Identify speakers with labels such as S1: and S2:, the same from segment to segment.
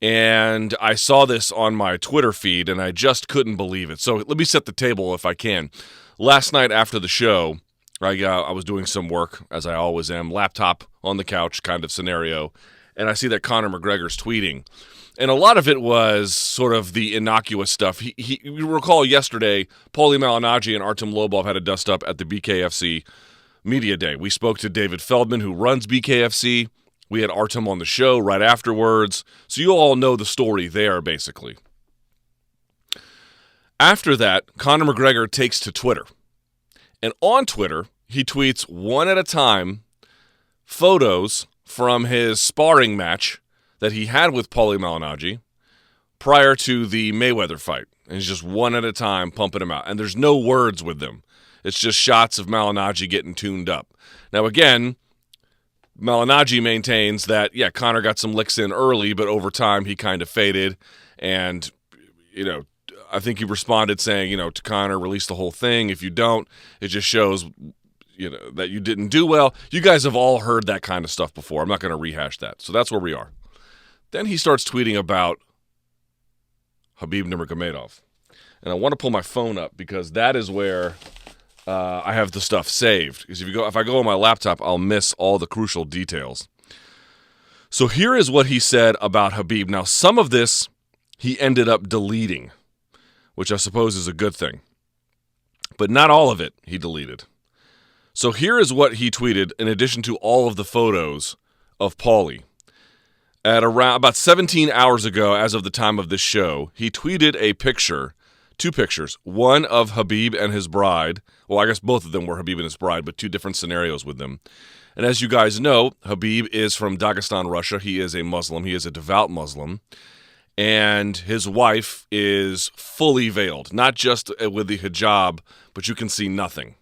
S1: And I saw this on my Twitter feed, and I just couldn't believe it. So let me set the table if I can. Last night after the show, I was doing some work, as I always am, laptop on the couch kind of scenario, and I see that Conor McGregor's tweeting. And a lot of it was sort of the innocuous stuff. You recall yesterday, Paulie Malignaggi and Artem Lobov had a dust-up at the BKFC Media Day. We spoke to David Feldman, who runs BKFC. We had Artem on the show right afterwards. So you all know the story there, basically. After that, Conor McGregor takes to Twitter. And on Twitter, he tweets one at a time photos from his sparring match that he had with Paulie Malignaggi prior to the Mayweather fight. And he's just one at a time pumping them out. And there's no words with them. It's just shots of Malignaggi getting tuned up. Now, again, Malignaggi maintains that, yeah, Conor got some licks in early, but over time he kind of faded. And, I think he responded saying, to Conor, release the whole thing. If you don't, it just shows, that you didn't do well. You guys have all heard that kind of stuff before. I'm not going to rehash that. So that's where we are. Then he starts tweeting about Khabib Nurmagomedov. And I want to pull my phone up because that is where I have the stuff saved. Because if I go on my laptop, I'll miss all the crucial details. So here is what he said about Khabib. Now, some of this he ended up deleting, which I suppose is a good thing. But not all of it he deleted. So here is what he tweeted in addition to all of the photos of Paulie. At around about 17 hours ago, as of the time of this show, he tweeted two pictures, one of Khabib and his bride. Well, I guess both of them were Khabib and his bride, but two different scenarios with them. And as you guys know, Khabib is from Dagestan, Russia. He is a Muslim. He is a devout Muslim. And his wife is fully veiled, not just with the hijab, but you can see nothing.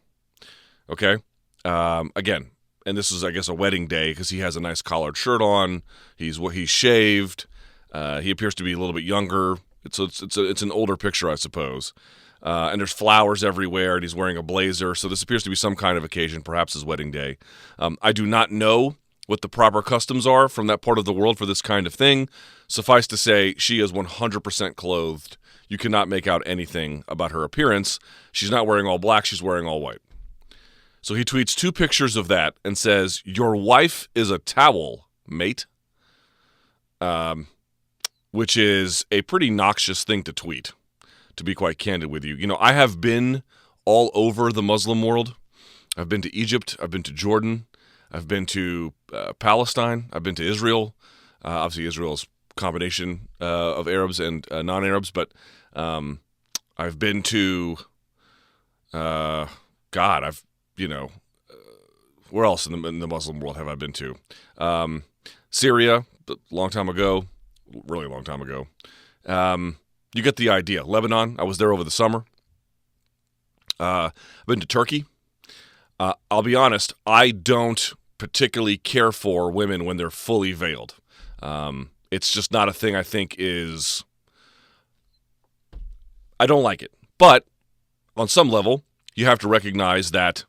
S1: Okay? Again, and this is, I guess, a wedding day because he has a nice collared shirt on. He's shaved. He appears to be a little bit younger. It's an older picture, I suppose. And there's flowers everywhere, and he's wearing a blazer. So this appears to be some kind of occasion, perhaps his wedding day. I do not know what the proper customs are from that part of the world for this kind of thing. Suffice to say, she is 100% clothed. You cannot make out anything about her appearance. She's not wearing all black. She's wearing all white. So he tweets two pictures of that and says, "Your wife is a towel, mate," which is a pretty noxious thing to tweet, to be quite candid with you. I have been all over the Muslim world. I've been to Egypt. I've been to Jordan. I've been to Palestine. I've been to Israel. Obviously, Israel's a combination of Arabs and non-Arabs, but I've been to, where else in the Muslim world have I been to? Syria, a long time ago, really long time ago. You get the idea. Lebanon, I was there over the summer. I've been to Turkey. I'll be honest, I don't particularly care for women when they're fully veiled. It's just not a thing I think is... I don't like it. But on some level, you have to recognize that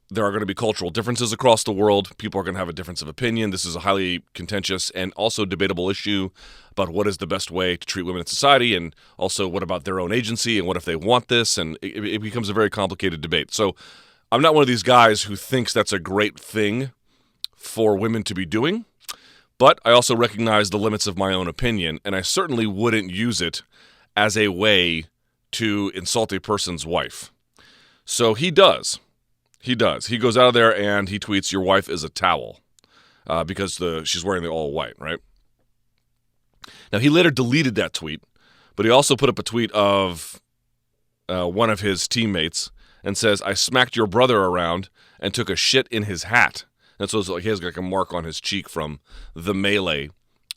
S1: there are going to be cultural differences across the world. People are going to have a difference of opinion. This is a highly contentious and also debatable issue about what is the best way to treat women in society, and also what about their own agency, and what if they want this, and it becomes a very complicated debate. So I'm not one of these guys who thinks that's a great thing for women to be doing, but I also recognize the limits of my own opinion, and I certainly wouldn't use it as a way to insult a person's wife. So he does. He does. He goes out of there and he tweets, "Your wife is a towel," because she's wearing the all white, right? Now, he later deleted that tweet, but he also put up a tweet of one of his teammates and says, "I smacked your brother around and took a shit in his hat." And so he has like a mark on his cheek from the melee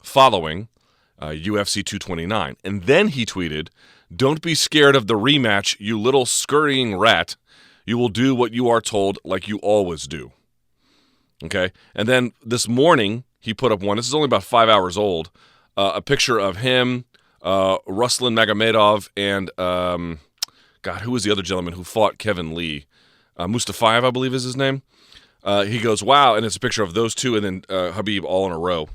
S1: following UFC 229. And then he tweeted, "Don't be scared of the rematch, you little scurrying rat. You will do what you are told like you always do." Okay? And then this morning, he put up one. This is only about 5 hours old. A picture of him, Ruslan Magomedov, and, who was the other gentleman who fought Kevin Lee? Mustafayev, I believe is his name. He goes, "Wow," and it's a picture of those two and then Khabib all in a row.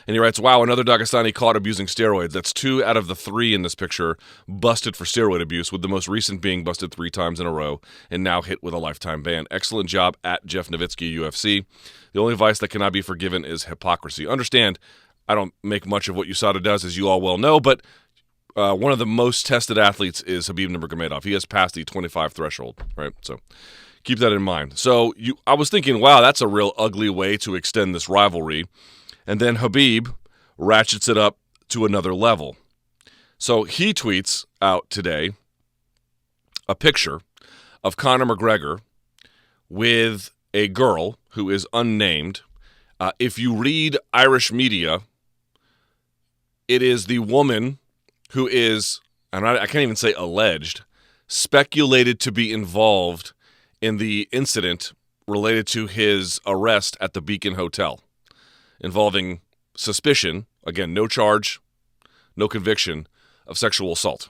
S1: And he writes, wow, another Dagestani caught abusing steroids. That's 2 out of the 3 in this picture busted for steroid abuse, with the most recent being busted 3 times in a row and now hit with a lifetime ban. Excellent job at Jeff Nowitzki, UFC. The only vice that cannot be forgiven is hypocrisy. Understand, I don't make much of what USADA does, as you all well know, but one of the most tested athletes is Khabib Nurmagomedov. He has passed the 25 threshold, right? So keep that in mind. So I was thinking, wow, that's a real ugly way to extend this rivalry. And then Khabib ratchets it up to another level. So he tweets out today a picture of Conor McGregor with a girl who is unnamed. If you read Irish media, it is the woman who is, and I can't even say alleged, speculated to be involved in the incident related to his arrest at the Beacon Hotel, involving suspicion, again, no charge, no conviction, of sexual assault.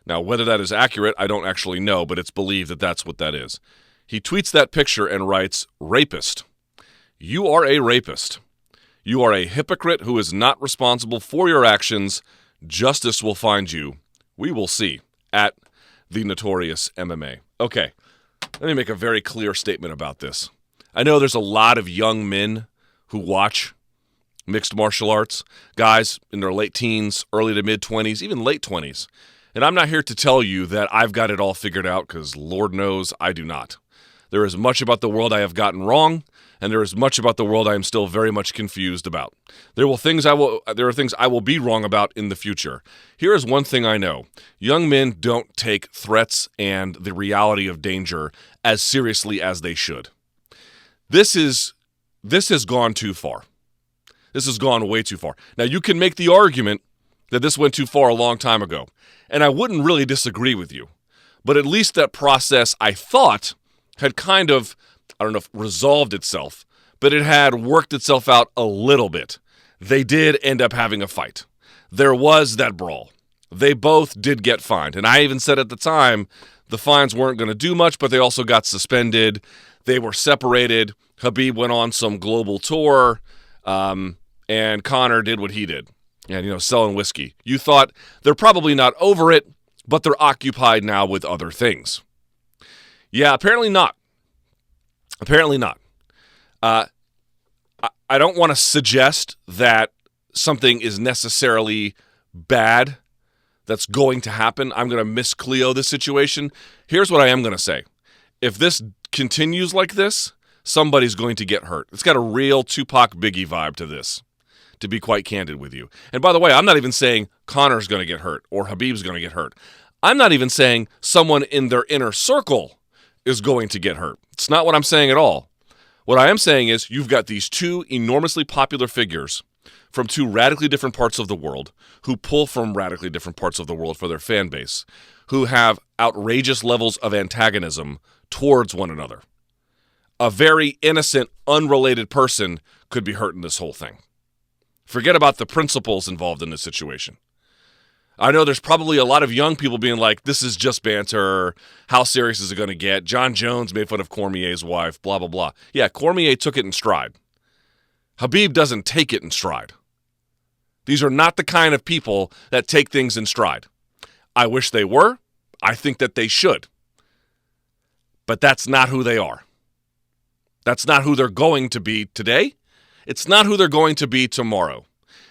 S1: Now, whether that is accurate, I don't actually know, but it's believed that that's what that is. He tweets that picture and writes, "Rapist. You are a rapist. You are a hypocrite who is not responsible for your actions. Justice will find you. We will see." At the Notorious MMA. Okay, let me make a very clear statement about this. I know there's a lot of young men who watch mixed martial arts, guys in their late teens, early to mid-20s, even late 20s. And I'm not here to tell you that I've got it all figured out, because Lord knows I do not. There is much about the world I have gotten wrong, and there is much about the world I am still very much confused about. There are things I will be wrong about in the future. Here is one thing I know. Young men don't take threats and the reality of danger as seriously as they should. This has gone too far. This has gone way too far. Now, you can make the argument that this went too far a long time ago, and I wouldn't really disagree with you. But at least that process, I thought, had kind of, I don't know if resolved itself, but it had worked itself out a little bit. They did end up having a fight. There was that brawl. They both did get fined. And I even said at the time, the fines weren't going to do much, but they also got suspended. They were separated. Khabib went on some global tour, and Conor did what he did. And, selling whiskey. You thought they're probably not over it, but they're occupied now with other things. Yeah, apparently not. Apparently not. I don't want to suggest that something is necessarily bad that's going to happen. I'm going to Miss Cleo this situation. Here's what I am going to say. If this continues like this, somebody's going to get hurt. It's got a real Tupac Biggie vibe to this, to be quite candid with you. And by the way, I'm not even saying Conor's going to get hurt or Khabib's going to get hurt. I'm not even saying someone in their inner circle is going to get hurt. It's not what I'm saying at all. What I am saying is you've got these 2 enormously popular figures from 2 radically different parts of the world who pull from radically different parts of the world for their fan base, who have outrageous levels of antagonism towards one another. A very innocent, unrelated person could be hurt in this whole thing. Forget about the principles involved in this situation. I know there's probably a lot of young people being like, this is just banter. How serious is it going to get? John Jones made fun of Cormier's wife, blah, blah, blah. Yeah, Cormier took it in stride. Khabib doesn't take it in stride. These are not the kind of people that take things in stride. I wish they were. I think that they should. But that's not who they are. That's not who they're going to be today. It's not who they're going to be tomorrow.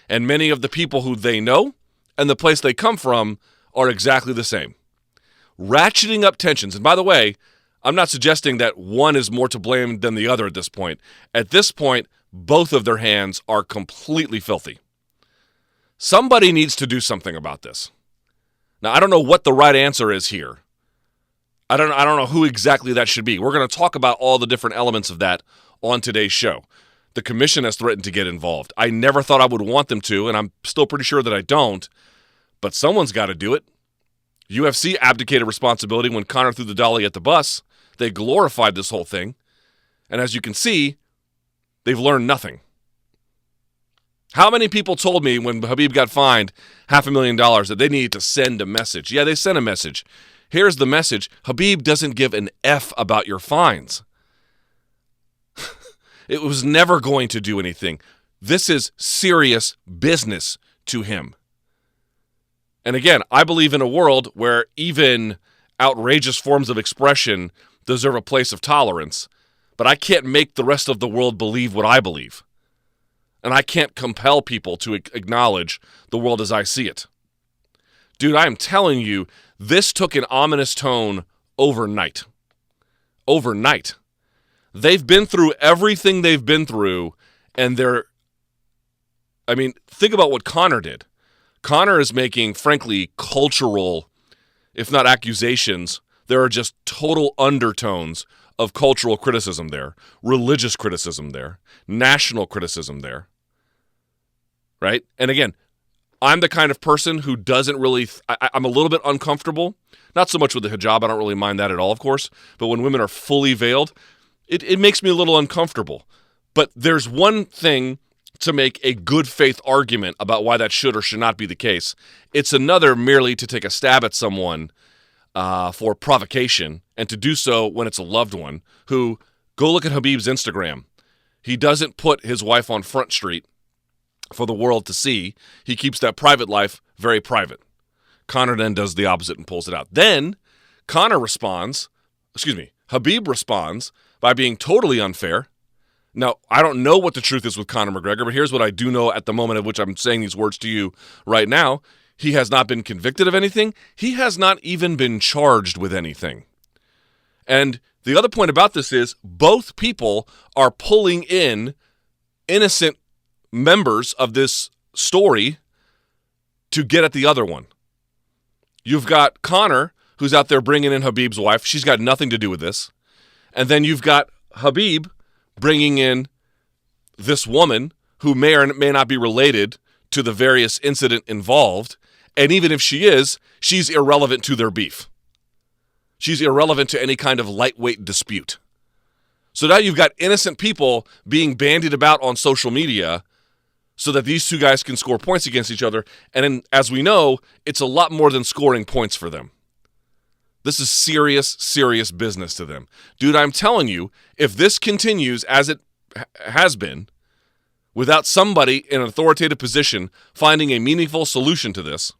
S1: And many of the people who they know and the place they come from are exactly the same. Ratcheting up tensions. And by the way, I'm not suggesting that one is more to blame than the other at this point. At this point, both of their hands are completely filthy. Somebody needs to do something about this. Now, I don't know what the right answer is here. I don't know who exactly that should be. We're going to talk about all the different elements of that on today's show. The commission has threatened to get involved. I never thought I would want them to, and I'm still pretty sure that I don't. But someone's got to do it. UFC abdicated responsibility when Conor threw the dolly at the bus. They glorified this whole thing. And as you can see, they've learned nothing. How many people told me when Khabib got fined $500,000 that they needed to send a message? Yeah, they sent a message. Here's the message. Khabib doesn't give an F about your fines. It was never going to do anything. This is serious business to him. And again, I believe in a world where even outrageous forms of expression deserve a place of tolerance, but I can't make the rest of the world believe what I believe. And I can't compel people to acknowledge the world as I see it. Dude, I am telling you, this took an ominous tone overnight. Overnight. They've been through everything they've been through, and think about what Conor did. Conor is making, frankly, cultural, if not accusations, there are just total undertones of cultural criticism there, religious criticism there, national criticism there, right? And again, I'm the kind of person who doesn't really, I'm a little bit uncomfortable, not so much with the hijab, I don't really mind that at all, of course, but when women are fully veiled, it makes me a little uncomfortable. But there's one thing to make a good faith argument about why that should or should not be the case. It's another merely to take a stab at someone for provocation, and to do so when it's a loved one who, go look at Khabib's Instagram. He doesn't put his wife on Front Street for the world to see. He keeps that private life very private. Conor then does the opposite and pulls it out. Then Habib responds by being totally unfair. Now, I don't know what the truth is with Conor McGregor, but here's what I do know at the moment at which I'm saying these words to you right now. He has not been convicted of anything. He has not even been charged with anything. And the other point about this is both people are pulling in innocent members of this story to get at the other one. You've got Conor, who's out there bringing in Khabib's wife. She's got nothing to do with this. And then you've got Khabib bringing in this woman who may or may not be related to the various incident involved. And even if she is, she's irrelevant to their beef. She's irrelevant to any kind of lightweight dispute. So now you've got innocent people being bandied about on social media so that these two guys can score points against each other. And then, as we know, it's a lot more than scoring points for them. This is serious, serious business to them. Dude, I'm telling you, if this continues as it has been, without somebody in an authoritative position finding a meaningful solution to this,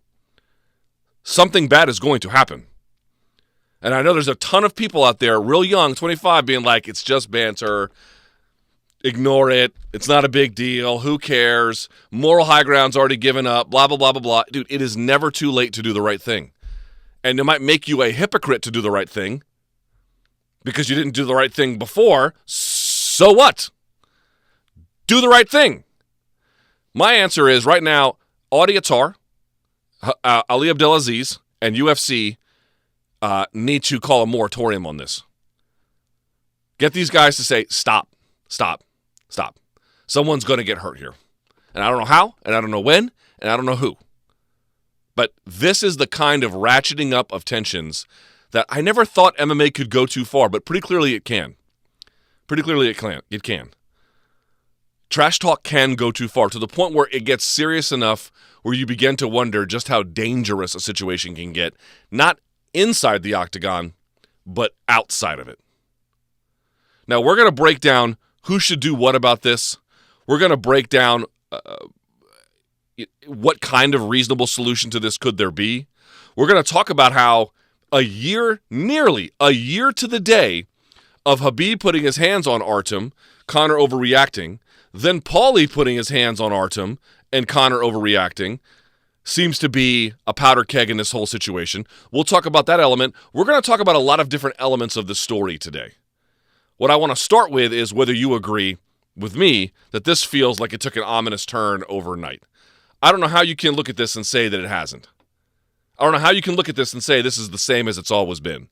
S1: something bad is going to happen. And I know there's a ton of people out there, real young, 25, being like, it's just banter, ignore it, it's not a big deal, who cares, moral high ground's already given up, blah, blah, blah, blah, blah. Dude, it is never too late to do the right thing. And it might make you a hypocrite to do the right thing because you didn't do the right thing before. So what? Do the right thing. My answer is right now, Audi Attar, Ali Abdelaziz, and UFC need to call a moratorium on this. Get these guys to say, stop. Someone's going to get hurt here. And I don't know how, and I don't know when, and I don't know who. But this is the kind of ratcheting up of tensions that I never thought MMA could go too far, but pretty clearly it can. It can. Trash talk can go too far to the point where it gets serious enough where you begin to wonder just how dangerous a situation can get, not inside the octagon, but outside of it. Now, we're going to break down who should do what about this. We're going to break down what kind of reasonable solution to this could there be. We're going to talk about how nearly a year to the day of Khabib putting his hands on Artem, Conor overreacting, then Paulie putting his hands on Artem and Conor overreacting, seems to be a powder keg in this whole situation. We'll talk about that element. We're going to talk about a lot of different elements of the story today. What I want to start with is whether you agree with me that this feels like it took an ominous turn overnight. I don't know how you can look at this and say that it hasn't. I don't know how you can look at this and say this is the same as it's always been.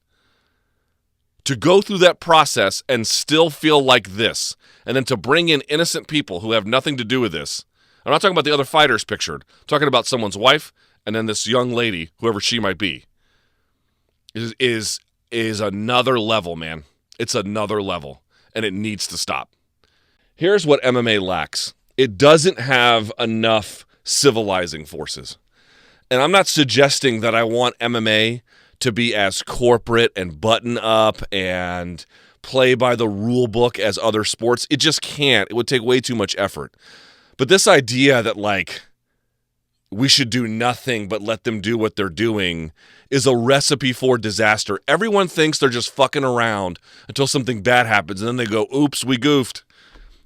S1: To go through that process and still feel like this, and then to bring in innocent people who have nothing to do with this. I'm not talking about the other fighters pictured. I'm talking about someone's wife and then this young lady, whoever she might be, is another level, man. It's another level, and it needs to stop. Here's what MMA lacks. It doesn't have enough civilizing forces. And I'm not suggesting that I want MMA to be as corporate and button up and play by the rule book as other sports. It just can't. It would take way too much effort. But this idea that, like, we should do nothing but let them do what they're doing is a recipe for disaster. Everyone thinks they're just fucking around until something bad happens, and then they go, oops, we goofed.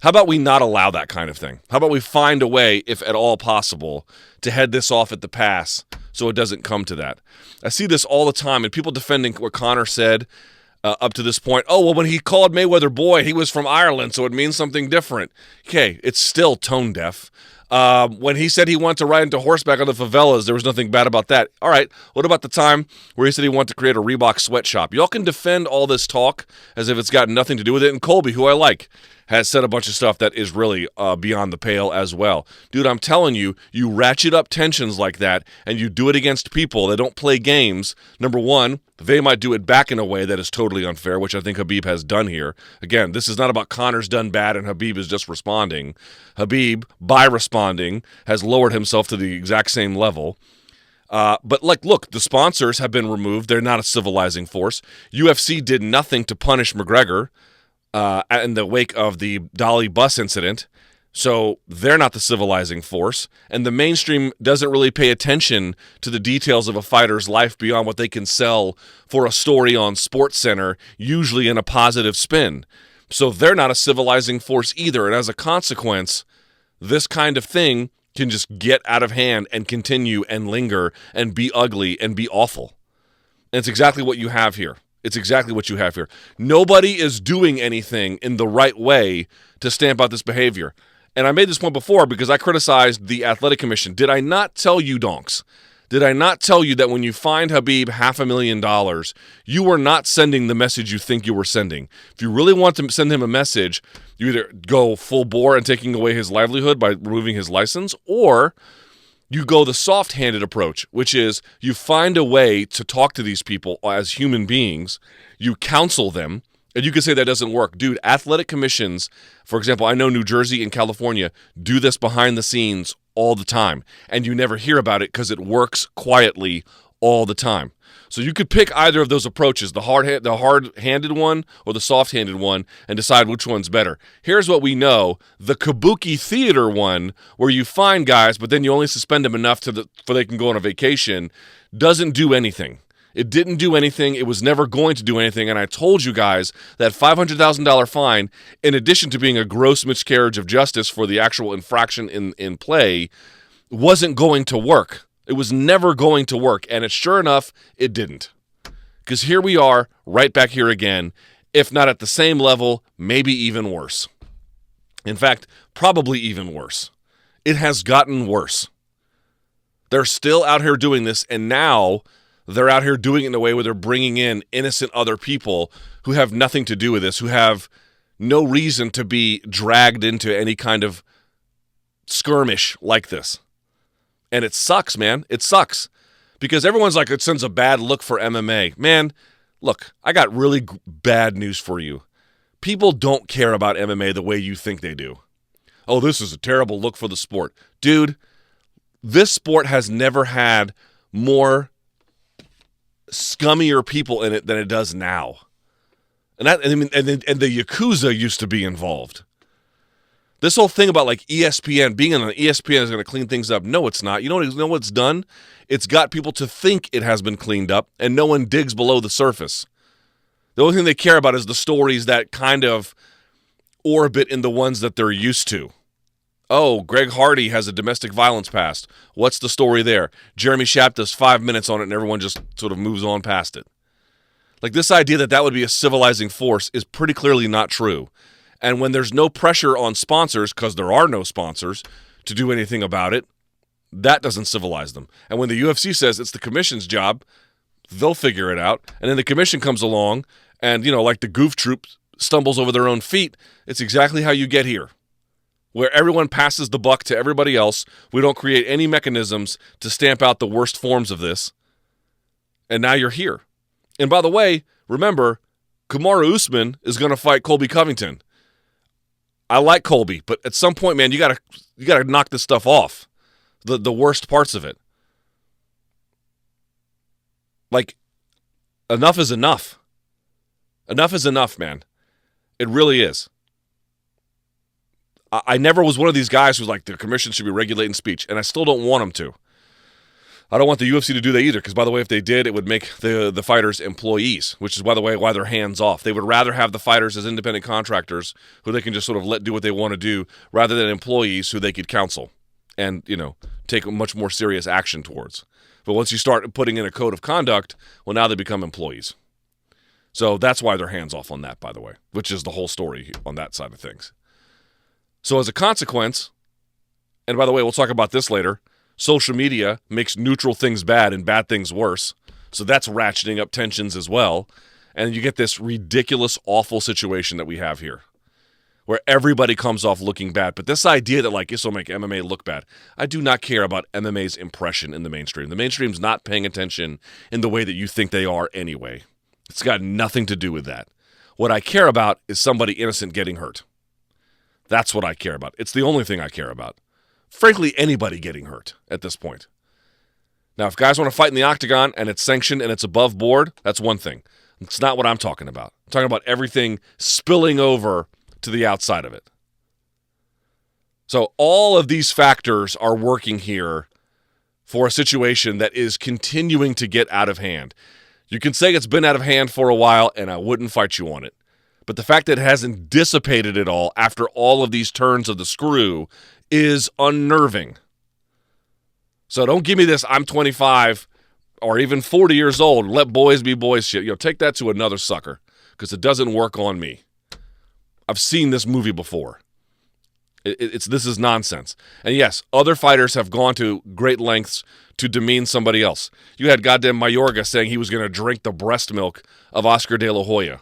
S1: How about we not allow that kind of thing? How about we find a way, if at all possible, to head this off at the pass so it doesn't come to that? I see this all the time, and people defending what Conor said up to this point. Oh, well, when he called Mayweather boy, he was from Ireland, so it means something different. Okay, it's still tone deaf. When he said he wanted to ride into horseback on the favelas, there was nothing bad about that. All right, what about the time where he said he wanted to create a Reebok sweatshop? Y'all can defend all this talk as if it's got nothing to do with it. And Colby, who I like, has said a bunch of stuff that is really beyond the pale as well. Dude, I'm telling you, you ratchet up tensions like that and you do it against people that don't play games. Number one, they might do it back in a way that is totally unfair, which I think Khabib has done here. Again, this is not about Conor's done bad and Khabib is just responding. Khabib, by responding, has lowered himself to the exact same level. But, like, look, the sponsors have been removed. They're not a civilizing force. UFC did nothing to punish McGregor in the wake of the Dolly bus incident. So they're not the civilizing force. And the mainstream doesn't really pay attention to the details of a fighter's life beyond what they can sell for a story on SportsCenter, usually in a positive spin. So they're not a civilizing force either. And as a consequence, this kind of thing can just get out of hand and continue and linger and be ugly and be awful. And it's exactly what you have here. It's exactly what you have here. Nobody is doing anything in the right way to stamp out this behavior. And I made this point before because I criticized the Athletic Commission. Did I not tell you, donks? Did I not tell you that when you fined Khabib $500,000, you were not sending the message you think you were sending? If you really want to send him a message, you either go full bore and taking away his livelihood by removing his license, or you go the soft-handed approach, which is you find a way to talk to these people as human beings, you counsel them, and you can say that doesn't work. Dude, athletic commissions, for example, I know New Jersey and California do this behind the scenes all the time, and you never hear about it because it works quietly all the time. So you could pick either of those approaches, the hard-handed one or the soft-handed one, and decide which one's better. Here's what we know. The kabuki theater one, where you find guys, but then you only suspend them enough for they can go on a vacation, doesn't do anything. It didn't do anything. It was never going to do anything. And I told you guys that $500,000 fine, in addition to being a gross miscarriage of justice for the actual infraction in play, wasn't going to work. It was never going to work. And sure enough, it didn't. Because here we are, right back here again, if not at the same level, maybe even worse. In fact, probably even worse. It has gotten worse. They're still out here doing this, and now they're out here doing it in a way where they're bringing in innocent other people who have nothing to do with this, who have no reason to be dragged into any kind of skirmish like this. And it sucks, man. It sucks. Because everyone's like, it sends a bad look for MMA. Man, look, I got really bad news for you. People don't care about MMA the way you think they do. Oh, this is a terrible look for the sport. Dude, this sport has never had more scummier people in it than it does now. And the Yakuza used to be involved. This whole thing about like ESPN, being on ESPN is going to clean things up. No, it's not. You know what it's done? It's got people to think it has been cleaned up, and no one digs below the surface. The only thing they care about is the stories that kind of orbit in the ones that they're used to. Oh, Greg Hardy has a domestic violence past. What's the story there? Jeremy Schaap does 5 minutes on it and everyone just sort of moves on past it. Like, this idea that would be a civilizing force is pretty clearly not true. And when there's no pressure on sponsors, because there are no sponsors, to do anything about it, that doesn't civilize them. And when the UFC says it's the commission's job, they'll figure it out. And then the commission comes along and, like the goof troop stumbles over their own feet. It's exactly how you get here, where everyone passes the buck to everybody else. We don't create any mechanisms to stamp out the worst forms of this. And now you're here. And by the way, remember, Kamaru Usman is going to fight Colby Covington. I like Colby, but at some point, man, you gotta knock this stuff off. The worst parts of it. Like, enough is enough. Enough is enough, man. It really is. I never was one of these guys who's like, the commission should be regulating speech, and I still don't want them to. I don't want the UFC to do that either, because, by the way, if they did, it would make the fighters employees, which is, by the way, why they're hands off. They would rather have the fighters as independent contractors who they can just sort of let do what they want to do, rather than employees who they could counsel and, take a much more serious action towards. But once you start putting in a code of conduct, well, now they become employees. So that's why they're hands off on that, by the way, which is the whole story on that side of things. So as a consequence, and by the way, we'll talk about this later, social media makes neutral things bad and bad things worse. So that's ratcheting up tensions as well. And you get this ridiculous, awful situation that we have here, where everybody comes off looking bad. But this idea that, this will make MMA look bad, I do not care about MMA's impression in the mainstream. The mainstream's not paying attention in the way that you think they are anyway. It's got nothing to do with that. What I care about is somebody innocent getting hurt. That's what I care about. It's the only thing I care about. Frankly, anybody getting hurt at this point. Now, if guys want to fight in the octagon and it's sanctioned and it's above board, that's one thing. It's not what I'm talking about. I'm talking about everything spilling over to the outside of it. So all of these factors are working here for a situation that is continuing to get out of hand. You can say it's been out of hand for a while, and I wouldn't fight you on it. But the fact that it hasn't dissipated at all after all of these turns of the screw is unnerving. So don't give me this, I'm 25 or even 40 years old, let boys be boys shit. Take that to another sucker, because it doesn't work on me. I've seen this movie before. This is nonsense. And yes, other fighters have gone to great lengths to demean somebody else. You had goddamn Mayorga saying he was going to drink the breast milk of Oscar De La Hoya,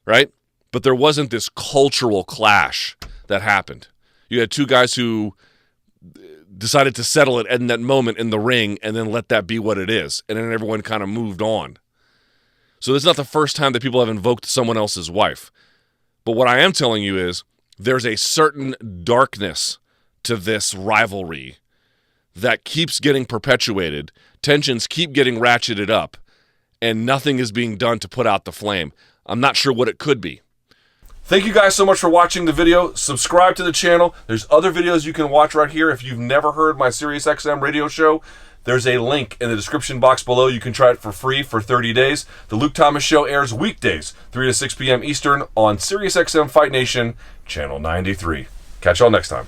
S1: right? But there wasn't this cultural clash that happened. You had two guys who decided to settle it in that moment in the ring and then let that be what it is. And then everyone kind of moved on. So this is not the first time that people have invoked someone else's wife. But what I am telling you is there's a certain darkness to this rivalry that keeps getting perpetuated. Tensions keep getting ratcheted up, and nothing is being done to put out the flame. I'm not sure what it could be. Thank you guys so much for watching the video. Subscribe to the channel. There's other videos you can watch right here. If you've never heard my SiriusXM radio show, there's a link in the description box below. You can try it for free for 30 days. The Luke Thomas Show airs weekdays, 3 to 6 p.m. Eastern on SiriusXM Fight Nation, Channel 93. Catch y'all next time.